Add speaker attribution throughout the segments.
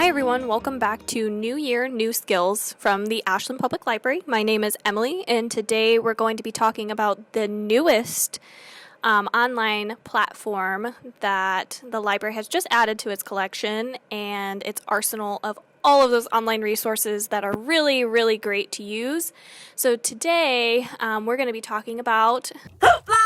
Speaker 1: Hi everyone, welcome back to New Year, New Skills from the Ashland Public Library. My name is Emily, and today we're going to be talking about the newest online platform that the library has just added to its collection and its arsenal of all of those online resources that are really, really great to use. So today we're going to be talking about Hoopla!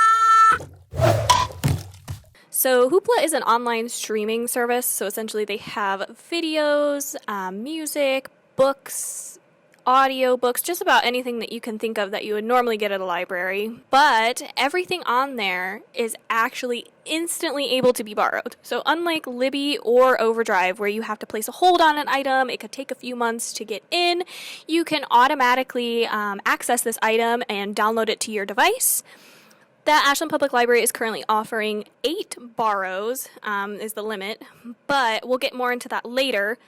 Speaker 1: So Hoopla is an online streaming service, so essentially they have videos, music, books, audiobooks, just about anything that you can think of that you would normally get at a library. But everything on there is actually instantly able to be borrowed. So unlike Libby or Overdrive, where you have to place a hold on an item, it could take a few months to get in, you can automatically access this item and download it to your device. The Ashland Public Library is currently offering 8 borrows is the limit, but we'll get more into that later.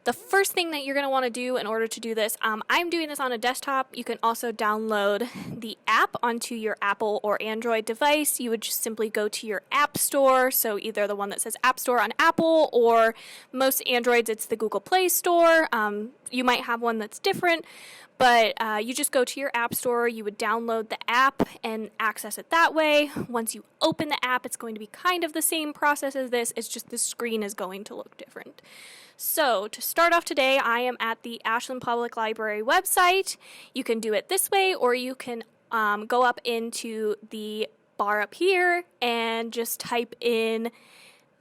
Speaker 1: The first thing that you're going to want to do in order to do this, I'm doing this on a desktop. You can also download the app onto your Apple or Android device. You would just simply go to your App Store, so either the one that says App Store on Apple or most Androids it's the Google Play Store. You might have one that's different. But you just go to your app store, you would download the app and access it that way. Once you open the app, it's going to be kind of the same process as this. It's just the screen is going to look different. So to start off today, I am at the Ashland Public Library website. You can do it this way, or you can go up into the bar up here and just type in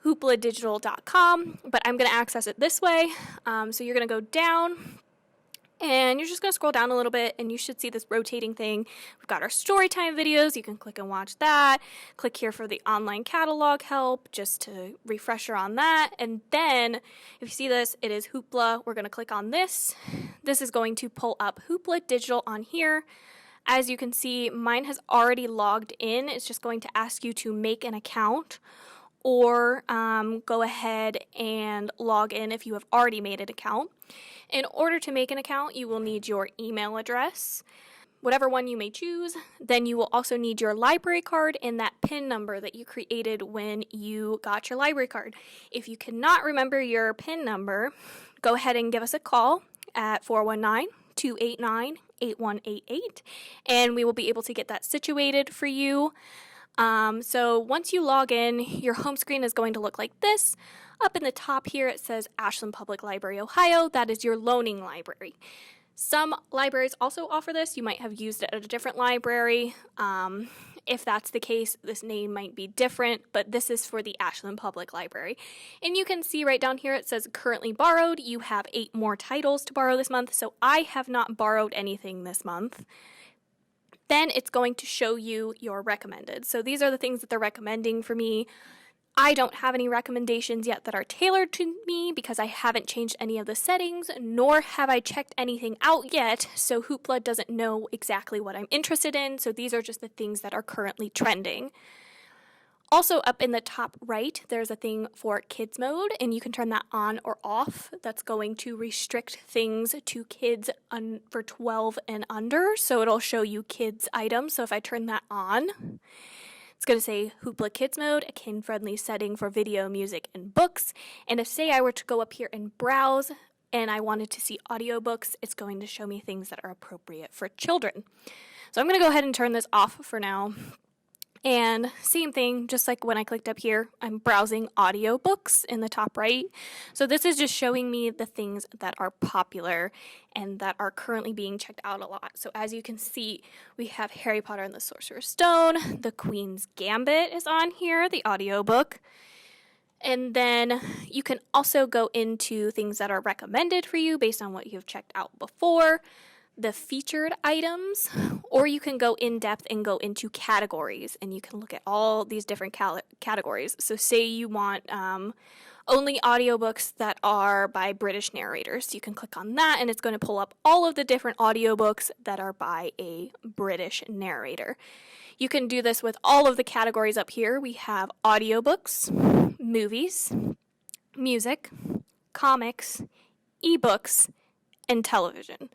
Speaker 1: hoopladigital.com. But I'm going to access it this way. So you're going to go down. And you're just going to scroll down a little bit and you should see this rotating thing. We've got our story time videos. You can click and watch that. Click here for the online catalog help just to refresher on that. And then if you see this, it is Hoopla. We're going to click on this. This is going to pull up Hoopla Digital on here. As you can see, mine has already logged in. It's just going to ask you to make an account or go ahead and log in if you have already made an account. In order to make an account, you will need your email address, whatever one you may choose. Then you will also need your library card and that PIN number that you created when you got your library card. If you cannot remember your PIN number, go ahead and give us a call at 419-289-8188, and we will be able to get that situated for you. So once you log in, your home screen is going to look like this. Up in the top here, it says Ashland Public Library, Ohio. That is your loaning library. Some libraries also offer this. You might have used it at a different library. If that's the case, this name might be different, but this is for the Ashland Public Library. And you can see right down here, it says currently borrowed. You have 8 more titles to borrow this month, so I have not borrowed anything this month. Then it's going to show you your recommended. So these are the things that they're recommending for me. I don't have any recommendations yet that are tailored to me because I haven't changed any of the settings, nor have I checked anything out yet, so Hoopla doesn't know exactly what I'm interested in, so these are just the things that are currently trending. Also up in the top right, there's a thing for kids mode, and you can turn that on or off. That's going to restrict things to kids for 12 and under, so it'll show you kids items. So if I turn that on, it's going to say Hoopla Kids Mode, a kid-friendly setting for video, music, and books. And if, say, I were to go up here and browse and I wanted to see audiobooks, it's going to show me things that are appropriate for children. So I'm going to go ahead and turn this off for now. And same thing, just like when I clicked up here, I'm browsing audiobooks in the top right. So this is just showing me the things that are popular and that are currently being checked out a lot. So as you can see, we have Harry Potter and the Sorcerer's Stone, The Queen's Gambit is on here, the audiobook. And then you can also go into things that are recommended for you based on what you've checked out before, the featured items, or you can go in depth and go into categories and you can look at all these different categories. So say you want only audiobooks that are by British narrators. You can click on that and it's going to pull up all of the different audiobooks that are by a British narrator. You can do this with all of the categories up here. We have audiobooks, movies, music, comics, eBooks, and television.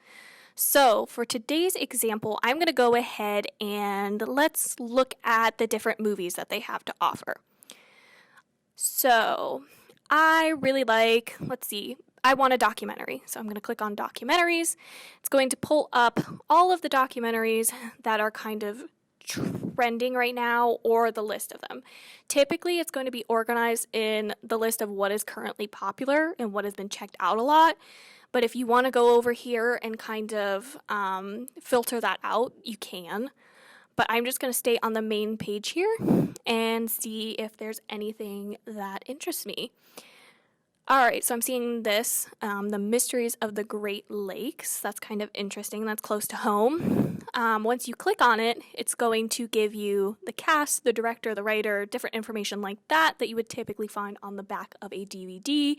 Speaker 1: So for today's example, I'm going to go ahead and let's look at the different movies that they have to offer. So I really like, let's see, I want a documentary. So I'm going to click on documentaries. It's going to pull up all of the documentaries that are kind of trending right now, or the list of them. Typically, it's going to be organized in the list of what is currently popular and what has been checked out a lot. But if you want to go over here and kind of filter that out, you can. But I'm just going to stay on the main page here and see if there's anything that interests me. Alright, so I'm seeing this, the Mysteries of the Great Lakes. That's kind of interesting. That's close to home. Once you click on it, it's going to give you the cast, the director, the writer, different information like that you would typically find on the back of a DVD.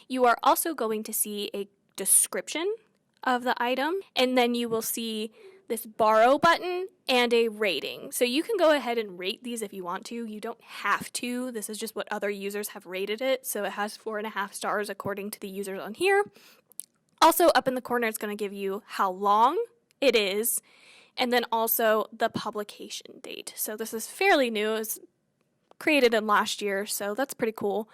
Speaker 1: You are also going to see a description of the item, and then you will see this borrow button and a rating. So you can go ahead and rate these if you want to. You don't have to. This is just what other users have rated it. So it has 4.5 stars according to the users on here. Also up in the corner, it's going to give you how long it is, and then also the publication date. So this is fairly new. It was created in last year, so that's pretty cool.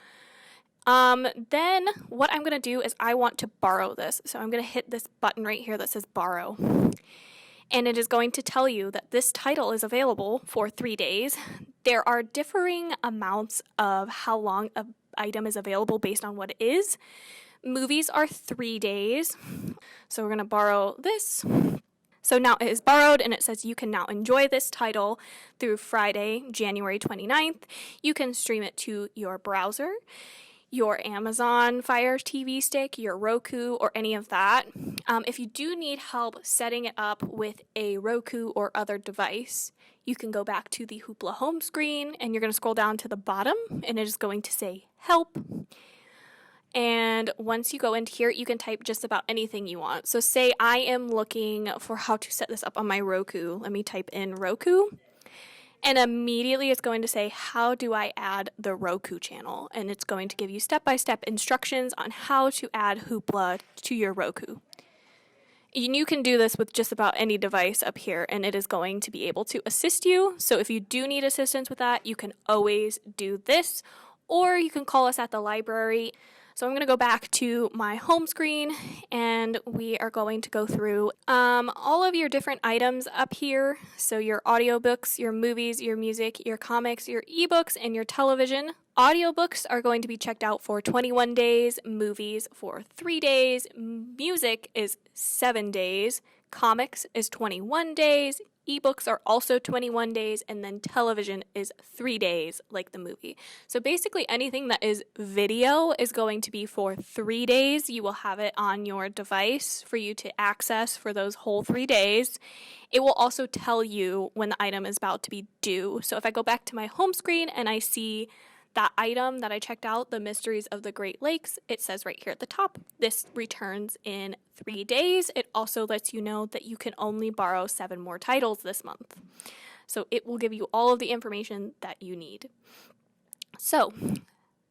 Speaker 1: Then what I'm going to do is I want to borrow this. So I'm going to hit this button right here that says borrow. And it is going to tell you that this title is available for 3 days. There are differing amounts of how long an item is available based on what it is. Movies are 3 days. So we're going to borrow this. So now it is borrowed, and it says you can now enjoy this title through Friday, January 29th. You can stream it to your browser, your Amazon Fire TV stick, your Roku, or any of that. If you do need help setting it up with a Roku or other device, you can go back to the Hoopla home screen, and you're going to scroll down to the bottom, and it is going to say help. And once you go into here, you can type just about anything you want. So say I am looking for how to set this up on my Roku. Let me type in Roku. And immediately it's going to say, how do I add the Roku channel? And it's going to give you step-by-step instructions on how to add Hoopla to your Roku. And you can do this with just about any device up here, and it is going to be able to assist you. So if you do need assistance with that, you can always do this, or you can call us at the library. So I'm going to go back to my home screen, and we are going to go through all of your different items up here. So your audiobooks, your movies, your music, your comics, your ebooks, and your television. Audiobooks are going to be checked out for 21 days, movies for 3 days, music is 7 days, comics is 21 days, eBooks are also 21 days, and then television is 3 days, like the movie. So basically anything that is video is going to be for 3 days. You will have it on your device for you to access for those whole 3 days. It will also tell you when the item is about to be due. So if I go back to my home screen and I see that item that I checked out, the Mysteries of the Great Lakes, it says right here at the top, this returns in 3 days. It also lets you know that you can only borrow 7 more titles this month. So it will give you all of the information that you need. So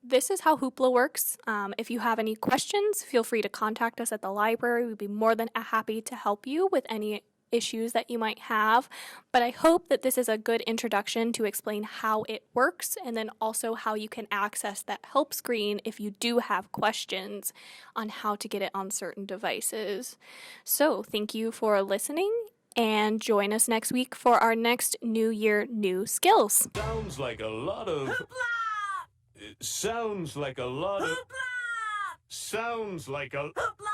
Speaker 1: this is how Hoopla works. If you have any questions, feel free to contact us at the library. We'd be more than happy to help you with any issues that you might have, but I hope that this is a good introduction to explain how it works, and then also how you can access that help screen if you do have questions on how to get it on certain devices. So thank you for listening, and join us next week for our next New Year New Skills.
Speaker 2: Sounds like a lot of Hoopla! Sounds like a lot of
Speaker 3: Hoopla!
Speaker 2: Sounds like a
Speaker 3: Hoopla!